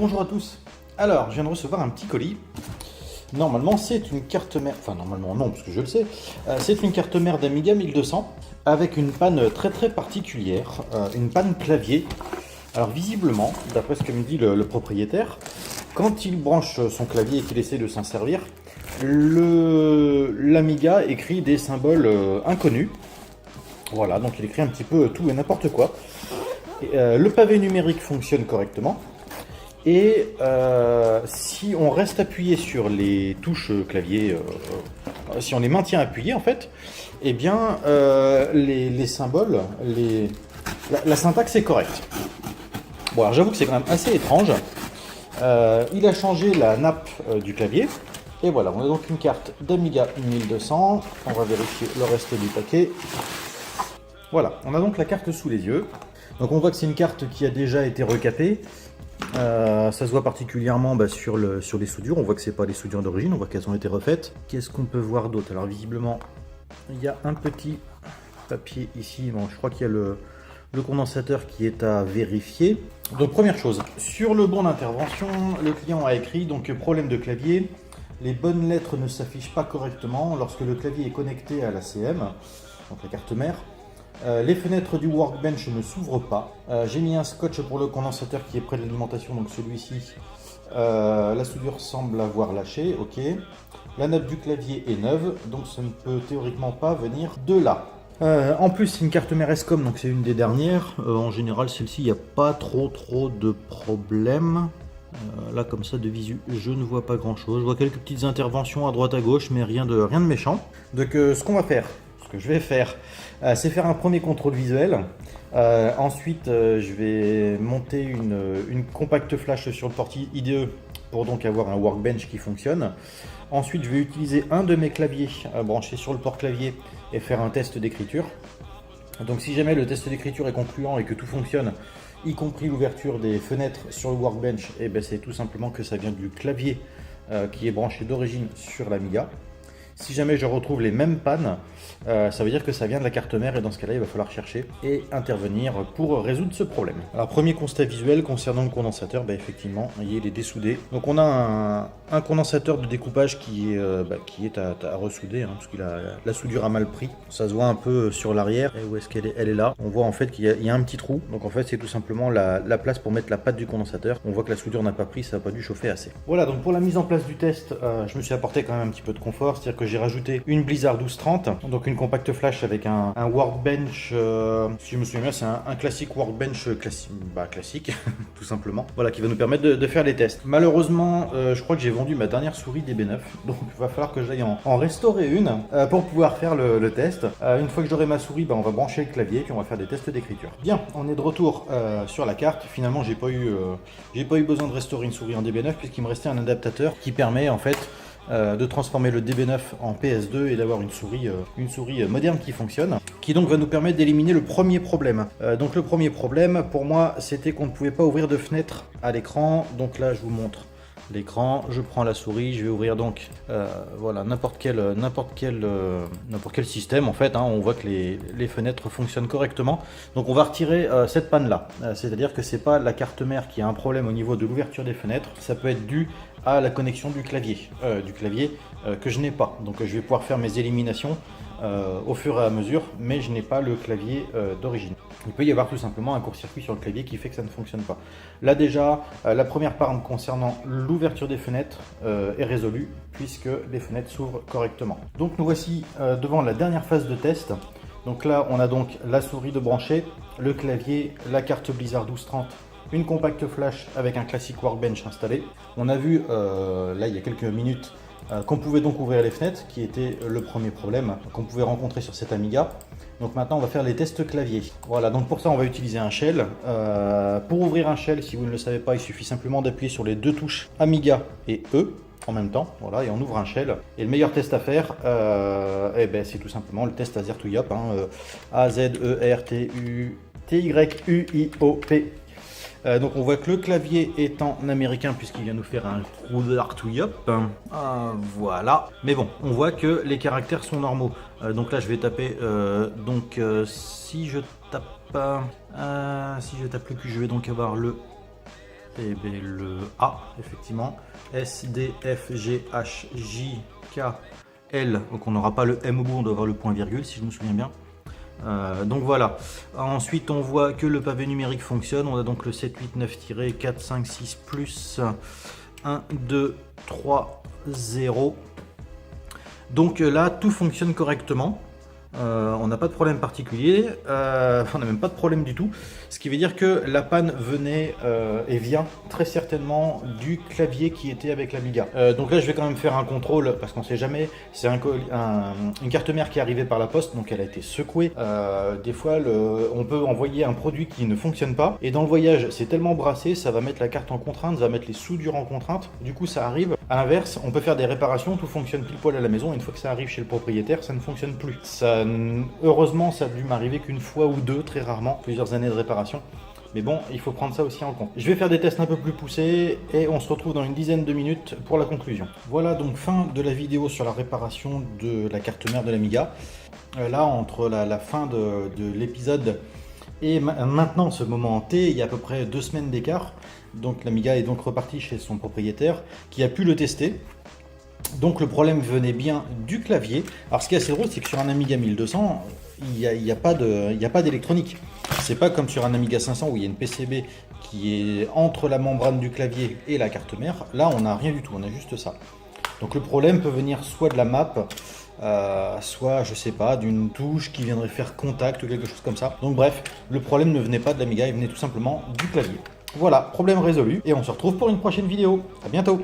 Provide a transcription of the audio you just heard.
bonjour à tous. Alors, je viens de recevoir un petit colis. Normalement, c'est une carte mère. Enfin, normalement, non, parce que je le sais. C'est une carte mère d'Amiga 1200 avec une panne très particulière, une panne clavier. Alors, visiblement, d'après ce que me dit le propriétaire, quand il branche son clavier et qu'il essaie de s'en servir, l'Amiga écrit des symboles inconnus. Voilà, donc il écrit un petit peu tout et n'importe quoi. Le pavé numérique fonctionne correctement. Et si on reste appuyé sur les touches clavier, si on les maintient appuyés en fait, eh bien les symboles, la syntaxe est correcte. Bon, alors j'avoue que c'est quand même assez étrange. Il a changé la nappe du clavier. Et voilà, on a donc une carte d'Amiga 1200. On va vérifier le reste du paquet. Voilà, on a donc la carte sous les yeux. Donc on voit que c'est une carte qui a déjà été recapée. Ça se voit particulièrement sur les soudures. On voit que c'est pas les soudures d'origine, on voit qu'elles ont été refaites. Qu'est-ce qu'on peut voir d'autre? Alors visiblement, il y a un petit papier ici. Bon, je crois qu'il y a le condensateur qui est à vérifier. Donc première chose, sur le bon d'intervention, le client a écrit donc problème de clavier. Les bonnes lettres ne s'affichent pas correctement lorsque le clavier est connecté à la CM, donc la carte mère. Les fenêtres du workbench ne s'ouvrent pas. J'ai mis un scotch pour le condensateur qui est près de l'alimentation, donc celui-ci. La soudure semble avoir lâché, ok. La nappe du clavier est neuve, donc ça ne peut théoriquement pas venir de là. En plus, c'est une carte mère ESCOM, donc c'est une des dernières. En général, celle-ci, il n'y a pas trop de problèmes. Là, comme ça, de visu, je ne vois pas grand-chose. Je vois quelques petites interventions à droite à gauche, mais rien de méchant. Donc, ce qu'on va faire, ce que je vais faire, c'est faire un premier contrôle visuel. Ensuite, je vais monter une compact flash sur le port IDE pour donc avoir un workbench qui fonctionne. Ensuite, je vais utiliser un de mes claviers branché sur le port clavier et faire un test d'écriture. Donc si jamais le test d'écriture est concluant et que tout fonctionne, y compris l'ouverture des fenêtres sur le workbench, et c'est tout simplement que ça vient du clavier qui est branché d'origine sur l'Amiga. Si jamais je retrouve les mêmes pannes, ça veut dire que ça vient de la carte mère et dans ce cas-là, il va falloir chercher et intervenir pour résoudre ce problème. Alors, premier constat visuel concernant le condensateur, effectivement, il est dessoudé. Donc, on a un condensateur de découpage qui est à ressouder, parce que la soudure a mal pris. Ça se voit un peu sur l'arrière. Et où est-ce qu'elle est? Elle est là. On voit en fait qu'il y a un petit trou. Donc, en fait, c'est tout simplement la place pour mettre la patte du condensateur. On voit que la soudure n'a pas pris, ça n'a pas dû chauffer assez. Voilà, donc pour la mise en place du test, je me suis apporté quand même un petit peu de confort, c'est-à-dire que j'ai rajouté une Blizzard 1230, donc une compact flash avec un workbench, si je me souviens bien, c'est un classique workbench classique, tout simplement, voilà, qui va nous permettre de faire les tests. Malheureusement, je crois que j'ai vendu ma dernière souris DB9, donc il va falloir que j'aille en restaurer une pour pouvoir faire le test. Une fois que j'aurai ma souris, on va brancher le clavier, puis on va faire des tests d'écriture. Bien, on est de retour sur la carte. Finalement, j'ai pas eu besoin de restaurer une souris en DB9, puisqu'il me restait un adaptateur qui permet en fait de transformer le DB9 en PS2 et d'avoir une souris moderne qui fonctionne, qui donc va nous permettre d'éliminer le premier problème. Donc le premier problème pour moi, c'était qu'on ne pouvait pas ouvrir de fenêtre à l'écran. Donc là je vous montre l'écran, je prends la souris, je vais ouvrir donc voilà, n'importe quel système en fait, on voit que les fenêtres fonctionnent correctement. Donc on va retirer cette panne là, c'est-à-dire que c'est pas la carte mère qui a un problème au niveau de l'ouverture des fenêtres, ça peut être dû à la connexion du clavier que je n'ai pas. Donc je vais pouvoir faire mes éliminations au fur et à mesure, mais je n'ai pas le clavier d'origine. Il peut y avoir tout simplement un court-circuit sur le clavier qui fait que ça ne fonctionne pas. Là déjà, la première panne concernant l'ouverture des fenêtres est résolue, puisque les fenêtres s'ouvrent correctement. Donc nous voici devant la dernière phase de test. Donc là, on a donc la souris de brancher, le clavier, la carte Blizzard 1230, une compact flash avec un classique workbench installé. On a vu là il y a quelques minutes qu'on pouvait donc ouvrir les fenêtres, qui était le premier problème qu'on pouvait rencontrer sur cette Amiga. Donc maintenant on va faire les tests clavier. Voilà, donc pour ça on va utiliser un shell. Pour ouvrir un shell, si vous ne le savez pas, il suffit simplement d'appuyer sur les deux touches Amiga et E en même temps, voilà, et on ouvre un shell. Et le meilleur test à faire, c'est tout simplement le test Azertuyop, A-Z-E-R-T-U-T-Y-U-I-O-P. Donc on voit que le clavier est en américain puisqu'il vient nous faire un Azertuyop. Voilà. Mais bon, on voit que les caractères sont normaux. Donc là je vais taper. Si je tape le Q, je vais donc avoir le Et bien le A, effectivement. S, D, F, G, H, J, K, L. Donc on n'aura pas le M au bout, on doit avoir le point virgule si je me souviens bien. Donc voilà. Ensuite on voit que le pavé numérique fonctionne. On a donc le 7, 8, 9, 4, 5, 6 plus 1, 2, 3, 0. Donc là tout fonctionne correctement. On n'a pas de problème particulier, on n'a même pas de problème du tout, ce qui veut dire que la panne venait et vient très certainement du clavier qui était avec l'Amiga. Donc là je vais quand même faire un contrôle parce qu'on sait jamais, c'est une carte mère qui est arrivée par la poste, donc elle a été secouée. Des fois on peut envoyer un produit qui ne fonctionne pas et dans le voyage c'est tellement brassé, ça va mettre la carte en contrainte, ça va mettre les soudures en contrainte, du coup ça arrive. À l'inverse, on peut faire des réparations, tout fonctionne pile poil à la maison et une fois que ça arrive chez le propriétaire, ça ne fonctionne plus. Heureusement, ça a dû m'arriver qu'une fois ou deux, très rarement, plusieurs années de réparation. Mais bon, il faut prendre ça aussi en compte. Je vais faire des tests un peu plus poussés et on se retrouve dans une dizaine de minutes pour la conclusion. Voilà donc fin de la vidéo sur la réparation de la carte mère de l'Amiga. Là, entre la fin de l'épisode et maintenant ce moment T, il y a à peu près 2 semaines d'écart. Donc l'Amiga est donc reparti chez son propriétaire qui a pu le tester. Donc le problème venait bien du clavier. Alors ce qui est assez drôle, c'est que sur un Amiga 1200, il n'y a pas d'électronique. C'est pas comme sur un Amiga 500 où il y a une PCB qui est entre la membrane du clavier et la carte mère. Là, on n'a rien du tout, on a juste ça. Donc le problème peut venir soit de la map, soit, je sais pas, d'une touche qui viendrait faire contact ou quelque chose comme ça. Donc bref, le problème ne venait pas de l'Amiga, il venait tout simplement du clavier. Voilà, problème résolu et on se retrouve pour une prochaine vidéo. À bientôt.